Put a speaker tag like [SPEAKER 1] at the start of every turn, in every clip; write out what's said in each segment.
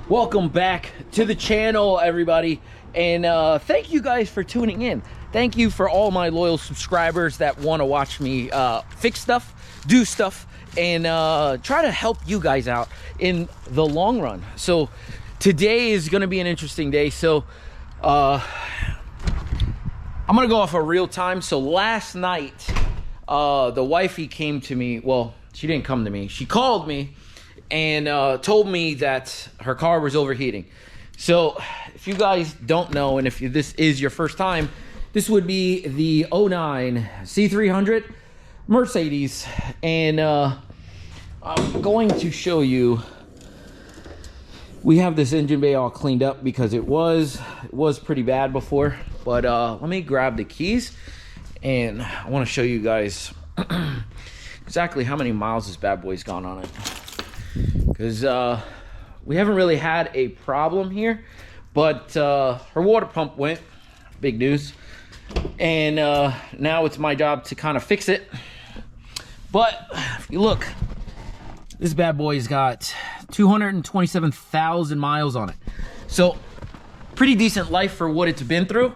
[SPEAKER 1] Welcome back to the channel, everybody, and thank you guys for tuning in. Thank you for all my loyal subscribers that want to watch me fix stuff, do stuff, and try to help you guys out in the long run. So today is going to be an interesting day. So I'm going to go off of real time. So last night the wifey came to me. Well, she didn't come to me, she called me and told me that her car was overheating. So if you guys don't know, and if this is your first time, this would be the 09 C300 Mercedes, and I'm going to show you. We have this engine bay all cleaned up because it was pretty bad before, but let me grab the keys and I want to show you guys exactly how many miles this bad boy's gone on it, because we haven't really had a problem here, but her water pump went. Big news. And now it's my job to kind of fix it. But if you look, this bad boy's got 227,000 miles on it, so pretty decent life for what it's been through.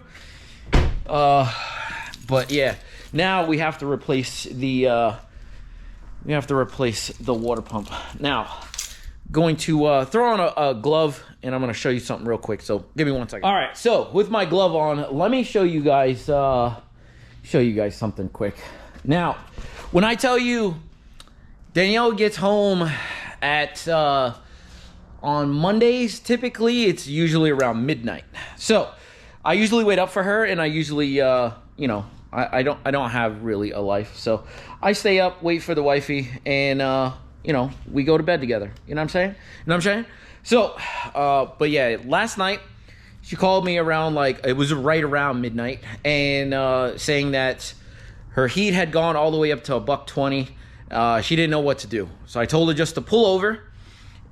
[SPEAKER 1] But yeah, now we have to replace the water pump. Now, going to throw on a glove, and I'm going to show you something real quick. So give me 1 second. All right, so with my glove on, let me show you guys something quick. Now, when I tell you Danielle gets home at on Mondays, typically it's usually around midnight. So I usually wait up for her, and I usually you know, I don't have really a life, so I stay up, wait for the wifey, and you know, we go to bed together. You know what I'm saying? You know what I'm saying? So, but yeah, last night she called me around, like, it was right around midnight, and saying that her heat had gone all the way up to $120. She didn't know what to do, so I told her just to pull over,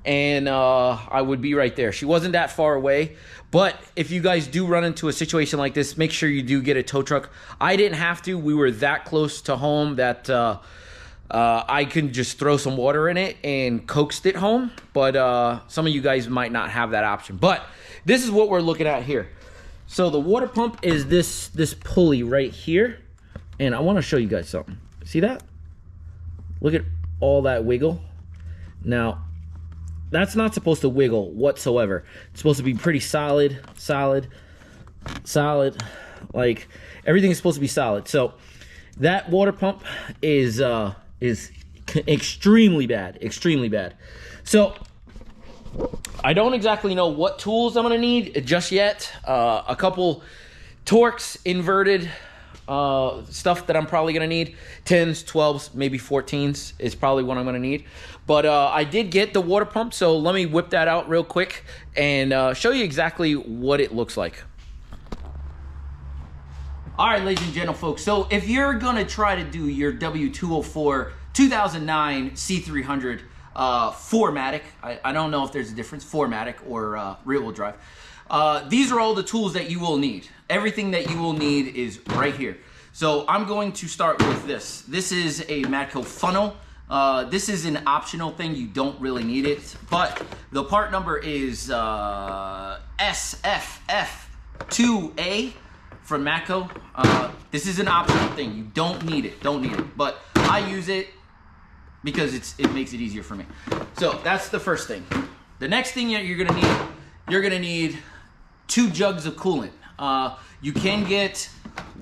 [SPEAKER 1] and I would be right there. She wasn't that far away, but if you guys do run into a situation like this, make sure you do get a tow truck. I didn't have to. We were that close to home that I can just throw some water in it and coaxed it home, but some of you guys might not have that option. But this is what we're looking at here. So the water pump is this pulley right here, and I want to show you guys something. See that? Look at all that wiggle. Now, that's not supposed to wiggle whatsoever. It's supposed to be pretty solid. Like, everything is supposed to be solid. So that water pump is extremely bad. So I don't exactly know what tools I'm gonna need just yet. A couple Torx inverted stuff that I'm probably gonna need. 10s, 12s, maybe 14s is probably what I'm gonna need. But I did get the water pump, so let me whip that out real quick and show you exactly what it looks like. All right, ladies and gentlemen, folks, so if you're gonna try to do your W204 2009 C300 4MATIC, I don't know if there's a difference, 4MATIC or rear-wheel drive, these are all the tools that you will need. Everything that you will need is right here. So I'm going to start with this. This is a Matco funnel. This is an optional thing. You don't really need it, but the part number is SFF2A from Matco. This is an optional thing. You don't need it. But I use it because it makes it easier for me. So that's the first thing. The next thing you're gonna need 2 jugs of coolant. You can get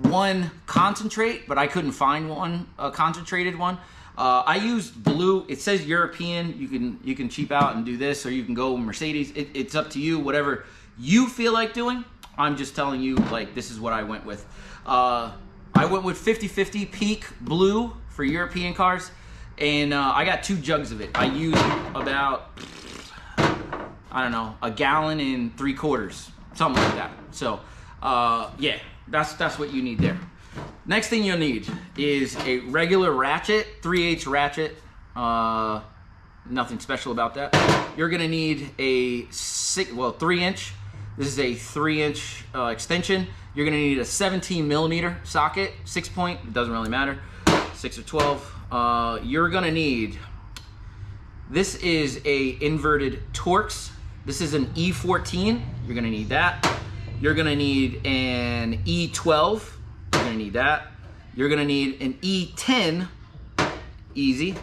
[SPEAKER 1] one concentrate, but I couldn't find one, a concentrated one. I use blue. It says European. You can cheap out and do this, or you can go Mercedes. It's up to you, whatever you feel like doing. I'm just telling you, like, this is what I went with. I went with 50/50 Peak Blue for European cars, and I got 2 jugs of it. I used about, I don't know, 1.75 gallons, something like that. So yeah, that's what you need there. Next thing you'll need is a regular ratchet, 3/8 ratchet. Nothing special about that. You're gonna need a 3-inch. This is a 3-inch extension. You're gonna need a 17mm socket, 6-point, it doesn't really matter, 6 or 12. You're gonna need, this is a inverted Torx This is an E14. You're gonna need that. You're gonna need an E12. You're gonna need that. You're gonna need an E10. Easy.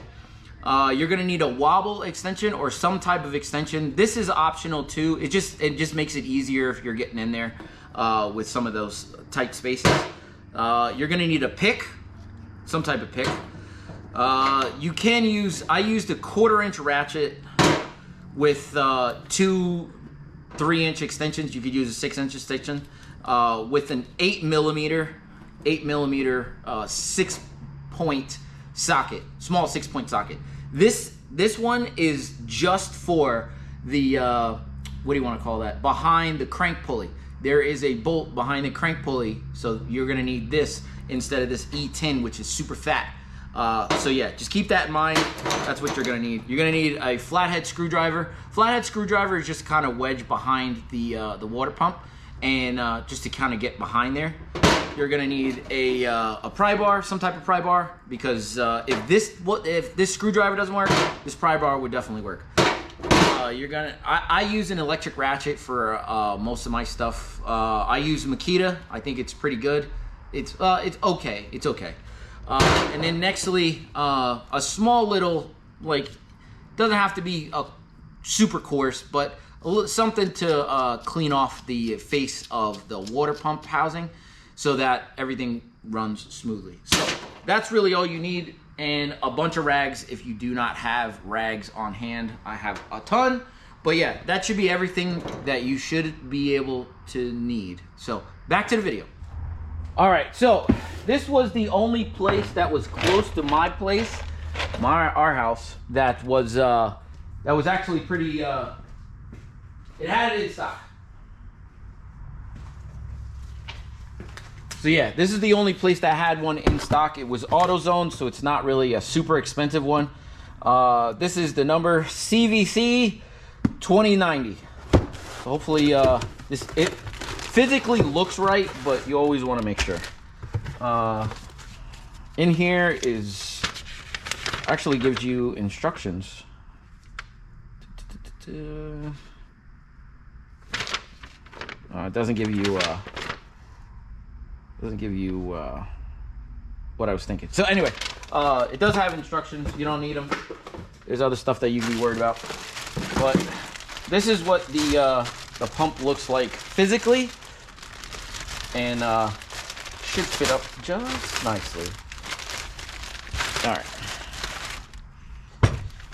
[SPEAKER 1] You're gonna need a wobble extension or some type of extension. This is optional too. It just makes it easier if you're getting in there with some of those tight spaces. You're gonna need a pick, some type of pick. You can use, I used a 1/4-inch ratchet with 2 3-inch extensions. You could use a 6-inch extension with an 8mm 6-point socket, small 6-point socket. This one is just for the what do you want to call that? Behind the crank pulley. There is a bolt behind the crank pulley, so you're gonna need this instead of this E10, which is super fat. So yeah, just keep that in mind. That's what you're gonna need. You're gonna need a flathead screwdriver. Flathead screwdriver is just kind of wedged behind the water pump, and just to kind of get behind there. You're gonna need a pry bar, some type of pry bar, because if this screwdriver doesn't work, this pry bar would definitely work. I use an electric ratchet for most of my stuff. I use Makita. I think it's pretty good. It's okay. It's okay. And then nextly, a small little, like, doesn't have to be a super coarse, but something to clean off the face of the water pump housing so that everything runs smoothly. So that's really all you need, and a bunch of rags if you do not have rags on hand. I have a ton, but yeah, that should be everything that you should be able to need. So back to the video. All right, so this was the only place that was close to my place, our house, that was actually pretty. It had it in stock. So yeah, this is the only place that had one in stock. It was AutoZone, so it's not really a super expensive one. This is the number CVC 2090. So hopefully, it physically looks right, but you always want to make sure. In here is actually gives you instructions. It doesn't give you what I was thinking. So anyway, it does have instructions. You don't need them. There's other stuff that you can be worried about. But this is what the pump looks like physically, and should fit up just nicely. All right,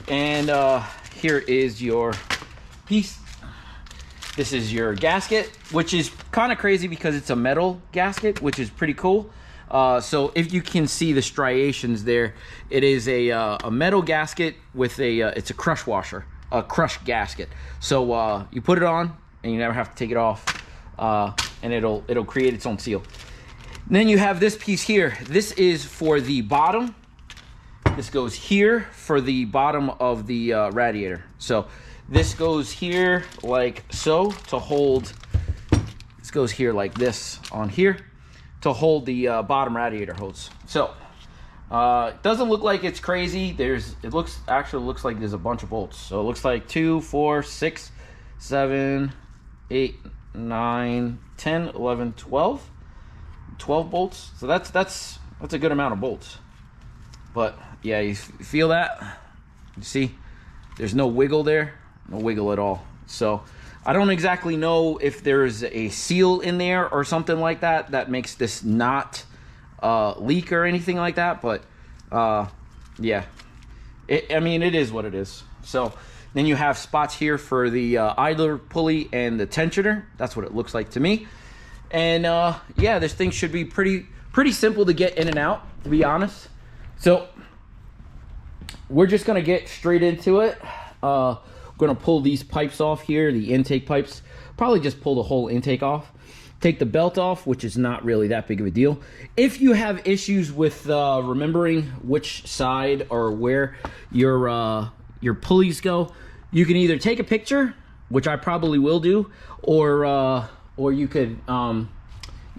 [SPEAKER 1] and here is your piece. This is your gasket, which is kind of crazy because it's a metal gasket, which is pretty cool. So if you can see the striations there, it is a metal gasket with it's a crush washer, a crush gasket. So you put it on and you never have to take it off, and it'll create its own seal. And then you have this piece here. This is for the bottom. This goes here for the bottom of the radiator. So this goes here like so to hold. This goes here like this on here to hold the bottom radiator hose. So it doesn't look like it's crazy. Actually looks like there's a bunch of bolts. So it looks like 2, 4, 6, 7, 8, 9, 10, 11, 12 bolts. So that's a good amount of bolts. But yeah, you feel that? You see, there's no wiggle there, no wiggle at all. So I don't exactly know if there's a seal in there or something like that that makes this not leak or anything like that. But yeah, I mean, it is what it is. So then you have spots here for the idler pulley and the tensioner. That's what it looks like to me. And yeah, this thing should be pretty simple to get in and out, to be honest. So we're just gonna get straight into it. Gonna pull these pipes off here, the intake pipes. Probably just pull the whole intake off. Take the belt off, which is not really that big of a deal. If you have issues with remembering which side or where your pulleys go, you can either take a picture, which I probably will do, or you could you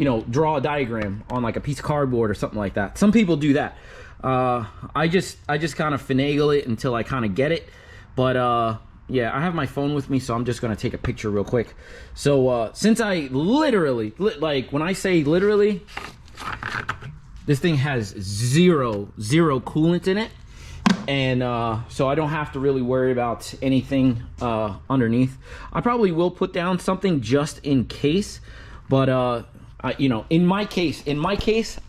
[SPEAKER 1] know, draw a diagram on like a piece of cardboard or something like that. Some people do that. I just kind of finagle it until I kind of get it. But yeah, I have my phone with me, so I'm just gonna take a picture real quick. So since I literally, like when I say literally, this thing has zero coolant in it, and so I don't have to really worry about anything underneath. I probably will put down something just in case, but you know, in my case,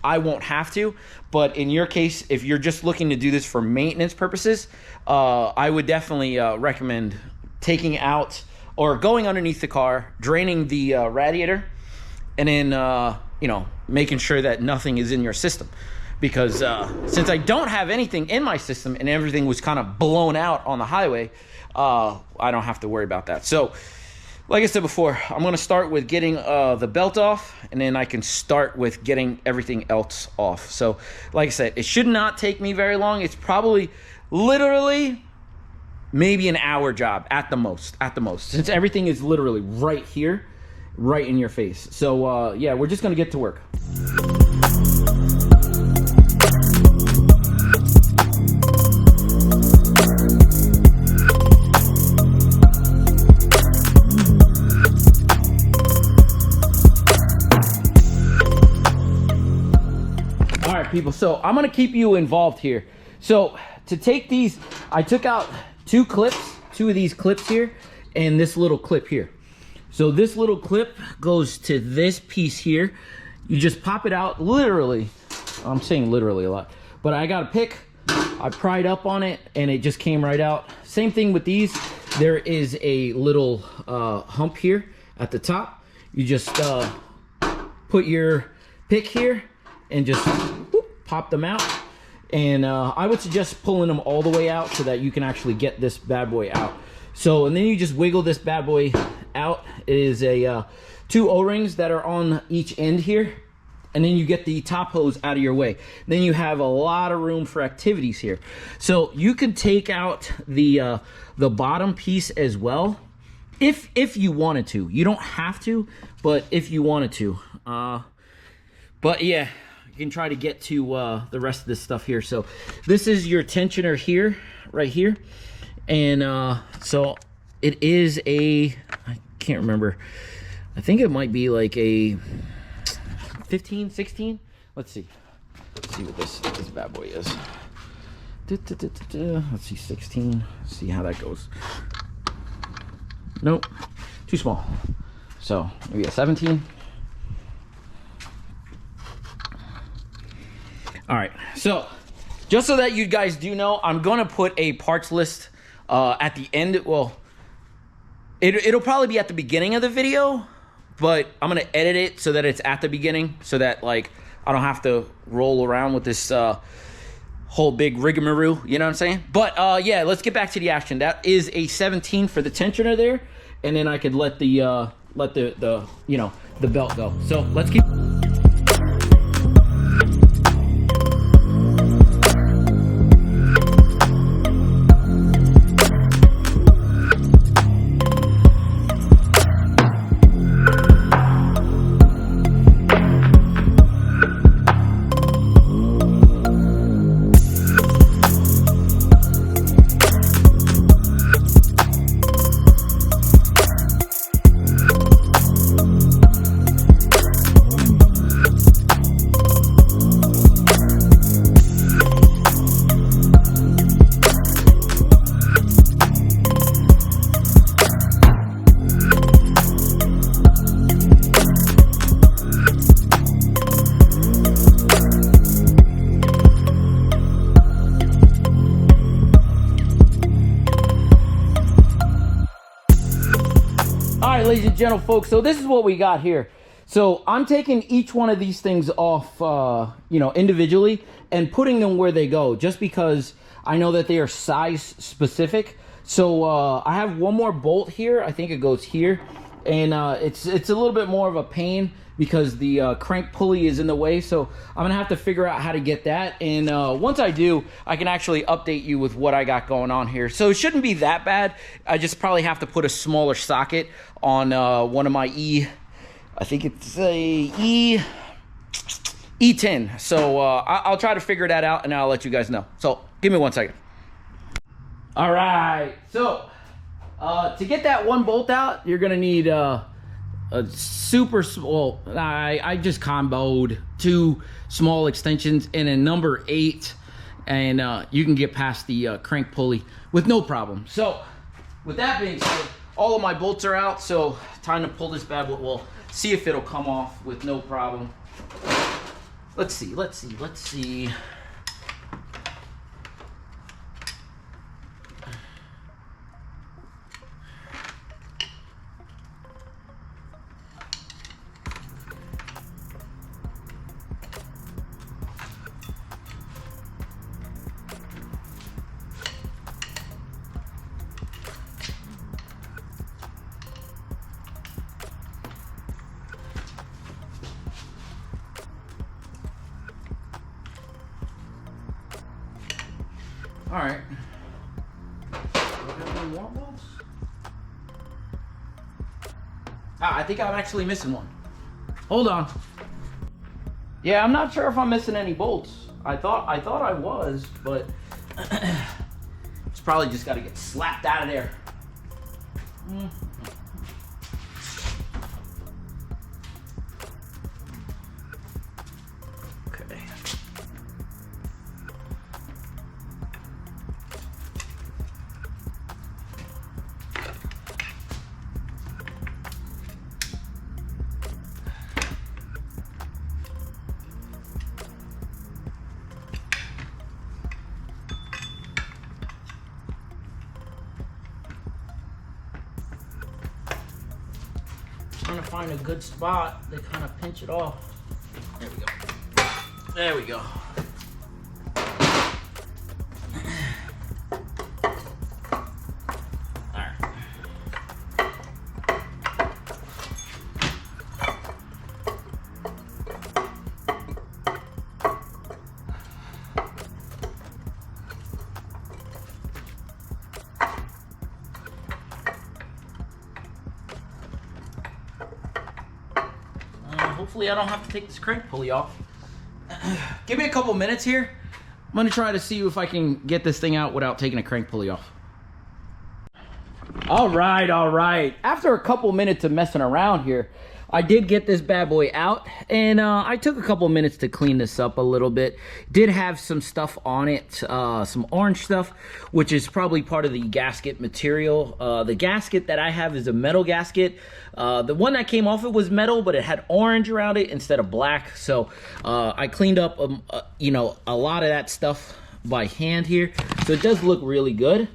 [SPEAKER 1] I won't have to. But in your case, if you're just looking to do this for maintenance purposes, I would definitely recommend taking out or going underneath the car, draining the radiator, and then you know, making sure that nothing is in your system. Because since I don't have anything in my system and everything was kind of blown out on the highway, I don't have to worry about that. So like I said before, I'm going to start with getting the belt off, and then I can start with getting everything else off. So like I said, it should not take me very long. It's probably literally maybe an hour job at the most, since everything is literally right here, right in your face. So yeah, we're just going to get to work. People, so I'm gonna keep you involved here. So to take these, I took out two of these clips here, and this little clip here. So this little clip goes to this piece here. You just pop it out, literally. I'm saying literally a lot, but I got a pick, I pried up on it, and it just came right out. Same thing with these. There is a little hump here at the top. You just put your pick here and just pop them out. And I would suggest pulling them all the way out so that you can actually get this bad boy out. So, and then you just wiggle this bad boy out. It is a 2 O-rings that are on each end here, and then you get the top hose out of your way. Then you have a lot of room for activities here. So you could take out the bottom piece as well, if you wanted to. You don't have to, but if you wanted to. But yeah, you can try to get to the rest of this stuff here. So this is your tensioner here, right here. And so it is a, I can't remember, I think it might be like a 15, 16. Let's see what this bad boy is. Let's see, 16. Let's see how that goes. Nope, too small. So maybe a 17. All right, so just so that you guys do know, I'm gonna put a parts list at the end. Well, it'll probably be at the beginning of the video, but I'm gonna edit it so that it's at the beginning, so that like I don't have to roll around with this whole big rigmarole, you know what I'm saying? But yeah, let's get back to the action. That is a 17 for the tensioner there, and then I could let the you know, the belt go. So let's keep. Ladies and gentlemen, folks, so this is what we got here. So I'm taking each one of these things off, you know, individually and putting them where they go, just because I know that they are size specific. So I have one more bolt here. I think it goes here, and it's a little bit more of a pain because the crank pulley is in the way. So I'm gonna have to figure out how to get that. And once I do, I can actually update you with what I got going on here. So it shouldn't be that bad. I just probably have to put a smaller socket on one of my I think it's a E10. So I'll try to figure that out, and I'll let you guys know. So give me 1 second. All right, so To get that one bolt out, you're gonna need a super small, I just comboed 2 small extensions and a number 8, and you can get past the crank pulley with no problem. So with that being said, all of my bolts are out, so time to pull this bad boy. We'll see if it'll come off with no problem. Let's see. All right. I think I'm actually missing one. Hold on. Yeah, I'm not sure if I'm missing any bolts. I thought I was, but it's probably just got to get slapped out of there. Okay. Trying to find a good spot to kind of pinch it off. There we go. There we go. All right. Hopefully I don't have to take this crank pulley off. Give me a couple minutes here. I'm gonna try to see if I can get this thing out without taking a crank pulley off. All right. After a couple minutes of messing around here, I did get this bad boy out, and I took a couple minutes to clean this up a little bit. Did have some stuff on it, some orange stuff, which is probably part of the gasket material. The gasket that I have is a metal gasket. The one that came off it was metal, but it had orange around it instead of black. So I cleaned up, you know, a lot of that stuff by hand here. So it does look really good.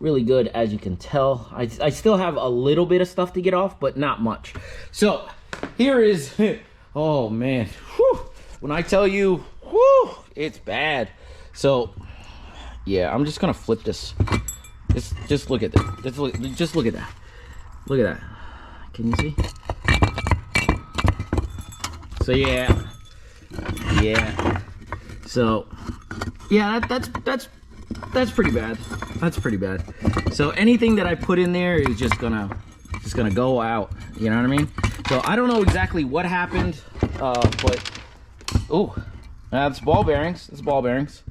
[SPEAKER 1] Really good, as you can tell. I still have a little bit of stuff to get off, but not much. So here is, oh man, whew, when I tell you, whew, it's bad. So yeah, I'm just gonna flip this. Just look at that. Just look at that. Look at that. Can you see? So yeah. So yeah, that's pretty bad. That's pretty bad. So anything that I put in there is just gonna go out. You know what I mean? So I don't know exactly what happened, but oh, that's ball bearings. That's ball bearings.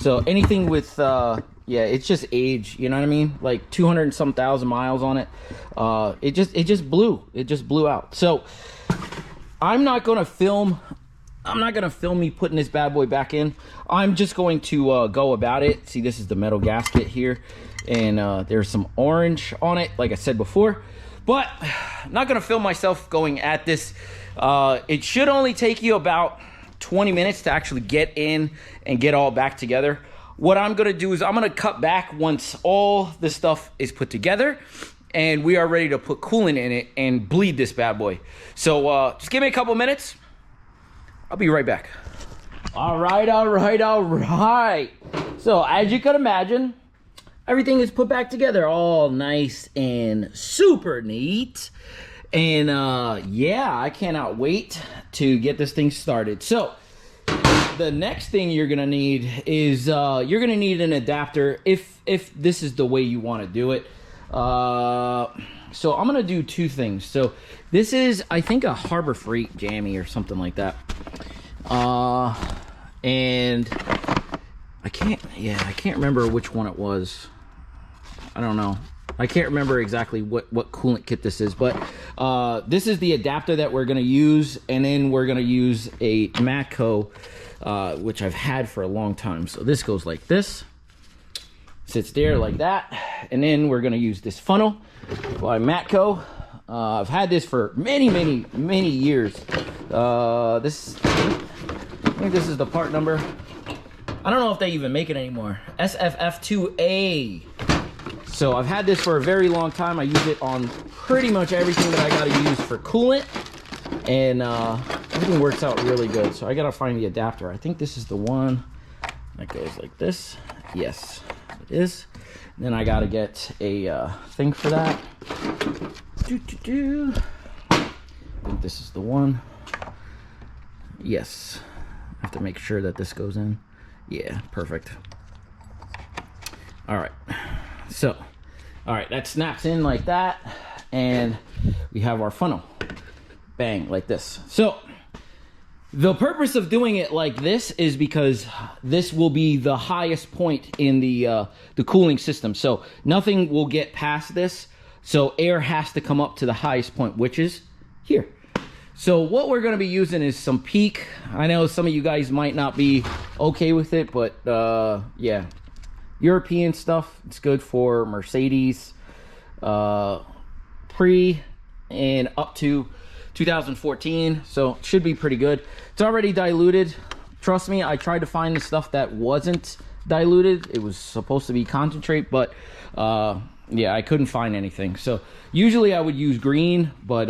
[SPEAKER 1] So anything with yeah, it's just age. You know what I mean? Like 200 and some thousand miles on it. It just blew. It just blew out. So I'm not gonna film me putting this bad boy back in. I'm just going to go about it. See, this is the metal gasket here, and there's some orange on it, like I said before. But I'm not gonna film myself going at this. It should only take you about 20 minutes to actually get in and get all back together. What I'm gonna do is I'm gonna cut back once all the stuff is put together and we are ready to put coolant in it and bleed this bad boy. So just give me a couple minutes. I'll be right back. All right. So as you can imagine, everything is put back together all nice and super neat. And yeah, I cannot wait to get this thing started. So the next thing you're gonna need is you're gonna need an adapter if this is the way you want to do it. So I'm gonna do two things. So this is, I think, a Harbor Freight jammy or something like that. And I can't remember which one it was. I don't know. I can't remember exactly what coolant kit this is, but this is the adapter that we're gonna use, and then we're gonna use a Matco, which I've had for a long time. So this goes like this, sits there like that, and then we're gonna use this funnel by Matco. I've had this for many years. I think this is the part number. I don't know if they even make it anymore. SFF2A. So I've had this for a very long time. I use it on pretty much everything that I gotta use for coolant, and everything works out really good. So I gotta find the adapter. I think this is the one that goes like this. Yes, it is. And then I gotta get a thing for that. I think this is the one. Yes, I have to make sure that this goes in. Yeah, perfect. All right, so, all right, that snaps in like that, and we have our funnel. Bang, like this. So, the purpose of doing it like this is because this will be the highest point in the cooling system. So, nothing will get past this. So, air has to come up to the highest point, which is here. So what we're going to be using is some Peak. I know some of you guys might not be okay with it, but yeah, European stuff. It's good for Mercedes, pre and up to 2014. So it should be pretty good. It's already diluted. Trust me, I tried to find the stuff that wasn't diluted. It was supposed to be concentrate, but yeah, I couldn't find anything. So usually I would use green, but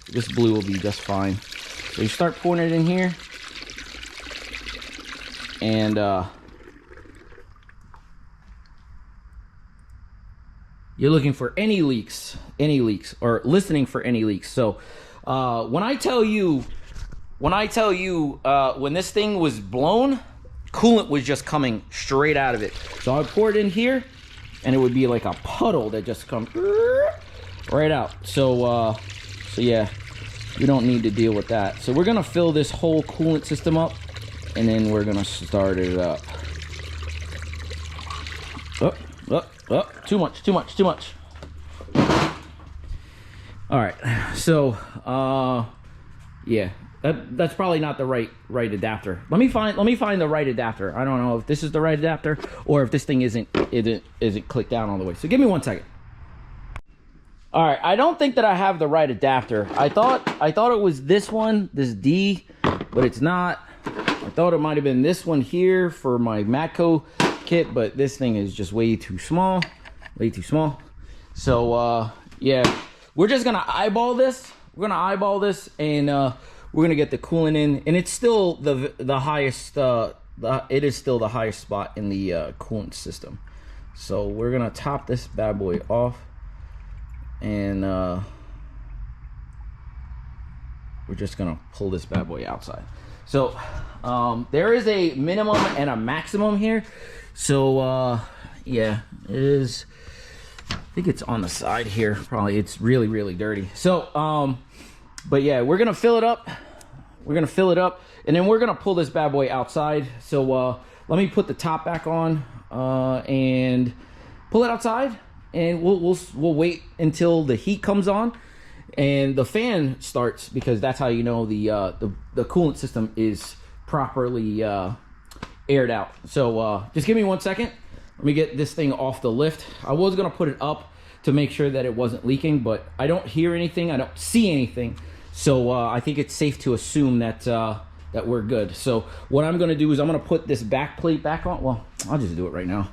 [SPEAKER 1] this blue will be just fine. So you start pouring it in here, and you're looking for any leaks, or listening for any leaks. So when I tell you when this thing was blown, coolant was just coming straight out of it. So I pour it in here, and it would be like a puddle that just comes right out. So yeah, we don't need to deal with that. So we're gonna fill this whole coolant system up, and then we're gonna start it up. Too much. All right, so yeah, that's probably not the right adapter. Let me find the right adapter. I don't know if this is the right adapter or if this thing isn't clicked down all the way. So give me 1 second. All right, I don't think that I have the right adapter. I thought it was this one, this D, but it's not. I thought it might have been this one here for my Matco kit, but this thing is just way too small. So yeah, we're just gonna eyeball this. And we're gonna get the coolant in, and it's still the highest. It is still the highest spot in the coolant system. So we're gonna top this bad boy off, and we're just gonna pull this bad boy outside. So there is a minimum and a maximum here. So yeah, it is. I think it's on the side here. Probably it's really dirty. So but yeah, we're gonna fill it up. And then we're gonna pull this bad boy outside. So let me put the top back on and pull it outside, and we'll wait until the heat comes on and the fan starts, because that's how you know the coolant system is properly aired out. So just give me 1 second. Let me get this thing off the lift. I was gonna put it up to make sure that it wasn't leaking, but I don't hear anything. I don't see anything. So I think it's safe to assume that that we're good. So what I'm gonna do is I'm gonna put this back plate back on. Well, I'll just do it right now.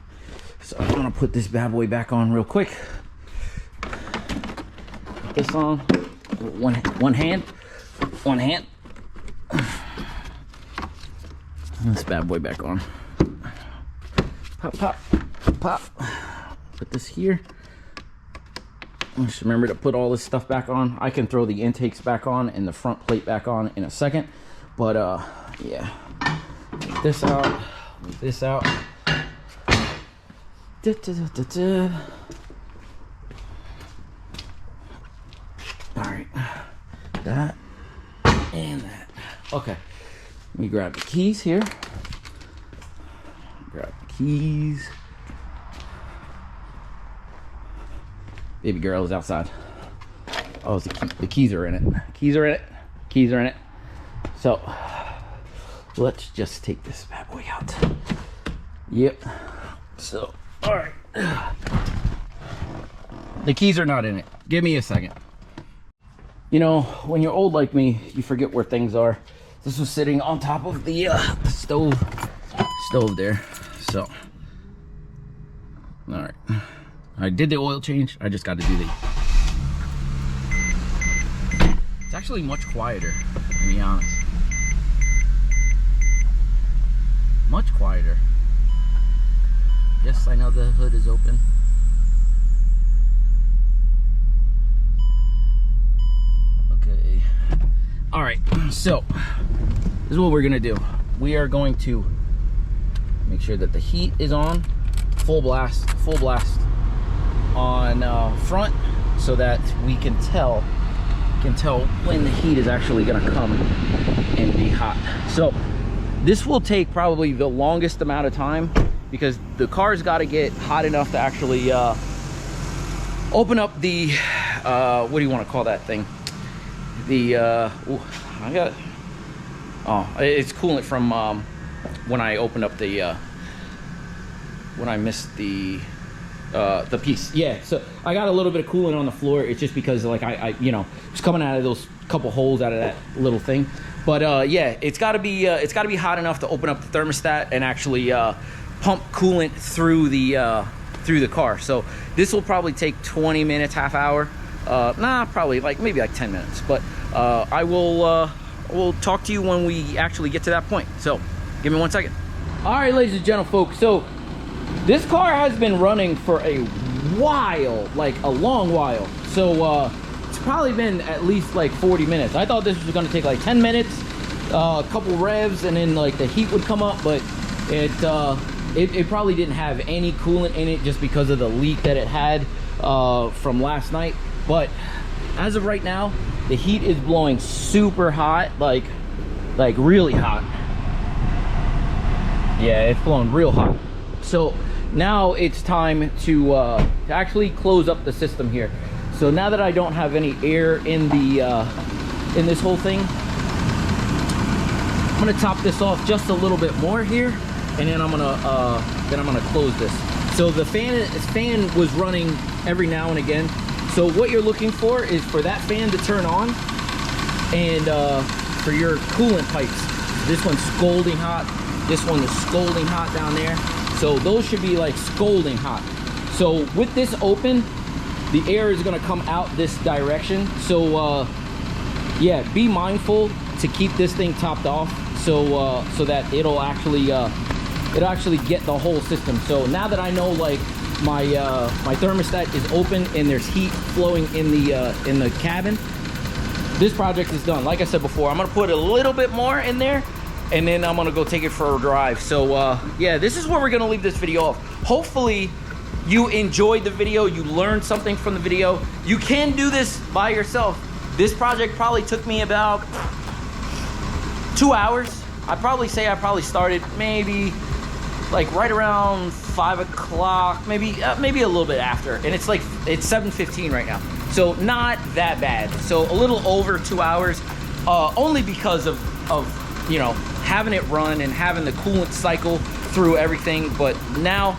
[SPEAKER 1] So I'm gonna put this bad boy back on real quick. Put this on. One hand. And this bad boy back on. Pop. Put this here. Just remember to put all this stuff back on. I can throw the intakes back on and the front plate back on in a second. But yeah. Take this out. Move this out. Alright. That and that. Okay. Let me grab the keys here. Grab the keys. Baby girl is outside. Oh, the keys are in it. Keys are in it. Keys are in it. So let's just take this bad boy out. Yep. So, all right. The keys are not in it. Give me a second. You know, when you're old like me, you forget where things are. This was sitting on top of the stove there. So, all right. I did the oil change. I just got to do the. It's actually much quieter, to be honest. Much quieter. Yes, I know the hood is open. Okay. All right, so this is what we're gonna do. We are going to make sure that the heat is on, full blast on front, so that we can tell when the heat is actually gonna come and be hot. So this will take probably the longest amount of time because the car's got to get hot enough to actually open up the what do you want to call that thing? The it's coolant from when I opened up the when I missed the piece. Yeah, so I got a little bit of coolant on the floor. It's just because like I you know, it's coming out of those couple holes out of that little thing. But yeah, it's got to be hot enough to open up the thermostat and actually pump coolant through the car. So this will probably take 20 minutes, half hour. Nah, probably maybe 10 minutes. But I will talk to you when we actually get to that point. So give me 1 second. All right, ladies and gentlemen, folks. So this car has been running for a while, like a long while. So it's probably been at least 40 minutes. I thought this was going to take 10 minutes, a couple revs, and then the heat would come up, but it probably didn't have any coolant in it just because of the leak that it had from last night. But as of right now, the heat is blowing super hot, like really hot. Yeah, it's blowing real hot. So now it's time to actually close up the system here. So now that I don't have any air in the in this whole thing, I'm gonna top this off just a little bit more here, and then I'm gonna close this. So the fan was running every now and again. So what you're looking for is for that fan to turn on, and for your coolant pipes. This one's scalding hot. This one is scalding hot down there. So those should be scalding hot. So with this open, the air is gonna come out this direction. So yeah, be mindful to keep this thing topped off, so so that it'll actually get the whole system. So now that I know my my thermostat is open and there's heat flowing in the cabin, this project is done. Like I said before, I'm gonna put a little bit more in there, and then I'm gonna go take it for a drive. So yeah, this is where we're gonna leave this video off. Hopefully you enjoyed the video, you learned something from the video. You can do this by yourself. This project probably took me about 2 hours. I'd probably say I probably started maybe right around 5 o'clock, maybe a little bit after, and it's 7:15 right now, so not that bad. So a little over 2 hours, only because of you know, having it run and having the coolant cycle through everything. But now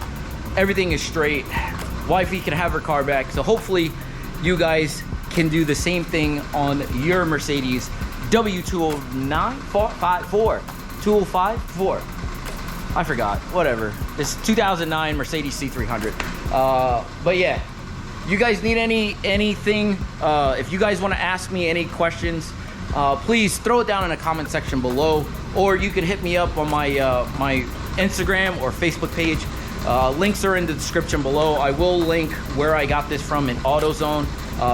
[SPEAKER 1] everything is straight. Wifey can have her car back, so hopefully you guys can do the same thing on your Mercedes W20954 2054. I forgot, whatever. It's 2009 Mercedes C300. But yeah, you guys need anything, if you guys want to ask me any questions, please throw it down in the comment section below, or you can hit me up on my my Instagram or Facebook page. Links are in the description below. I will link where I got this from in AutoZone,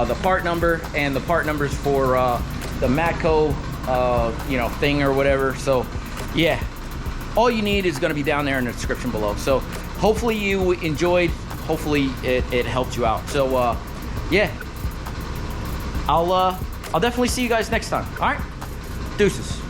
[SPEAKER 1] the part number, and the part numbers for the Matco you know, thing or whatever. So yeah, all you need is going to be down there in the description below. So hopefully you enjoyed, hopefully it helped you out. So yeah, I'll definitely see you guys next time. All right, deuces.